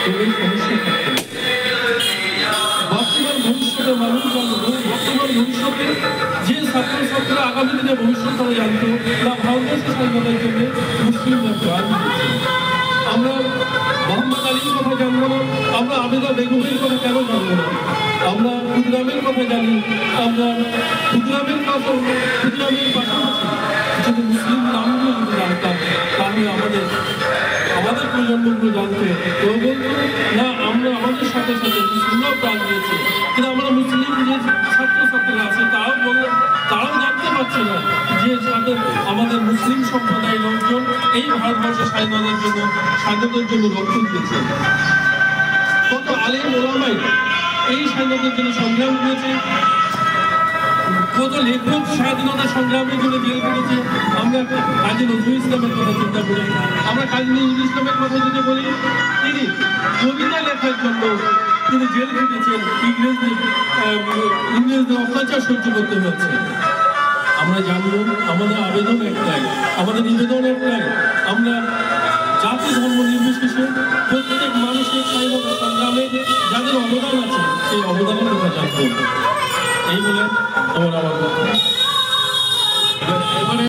তবে সমস্যা থাকবে। বর্তমান ভবিষ্যতে মানুষ জানবো, বর্তমান ভবিষ্যতে যে ছাত্রছাত্রীরা আগামী দিনে ভবিষ্যৎ তারা জানতো না ভারতবর্ষের স্বাধীনতার জন্য মুসলিমরা প্রাণ দিয়েছে। আমরা মোহাম্মদ আলীর কথা জানবো না, আমরা আবেদা বেগমের কথা কেন জানবো না? আমরা ক্ষুদিরামের কথা জানি, আমরা ক্ষুদিরামের পাশাপাশি যদি মুসলিম নামগুলো যদি জানতাম তাহলে আমাদের প্রজন্মগুলো জানতো। কেউ বলতো না আমরা আমাদের সাথে সাথে মুসলিমরাও প্রাণ দিয়েছে, কিন্তু আমরা মুসলিম যে ছাত্রছাত্রীরা আছে তারাও জানতে পারছে না যে আমাদের মুসলিম সম্প্রদায়ের লোকজন এই ভারতবর্ষের স্বাধীনতার জন্য রক্ত দিয়েছে। কত আলেম ওলামাই এই স্বাধীনতার জন্য সংগ্রাম করেছে, কত লেখক স্বাধীনতা সংগ্রামের জন্য জেল করেছে। আমরা কাজী নজরুল ইসলামের কথা চিন্তা করি, আমরা কাজী নজরুল ইসলামের কথা যদি বলি, তিনি কবিতা লেখার জন্য তিনি জেল খেটেছেন, ইংরেজদের অত্যাচার সহ্য করতে হচ্ছে। আমরা জানবো আমাদের আবেদন একটাই, আমাদের নিবেদন একটাই, আমরা জাতি ধর্ম নির্বিশেষে প্রত্যেক মানুষের স্বাধীনতা সংগ্রামে যাদের অবদান আছে সেই অবদানের কথা জানবো। এই বলে আমার কথা।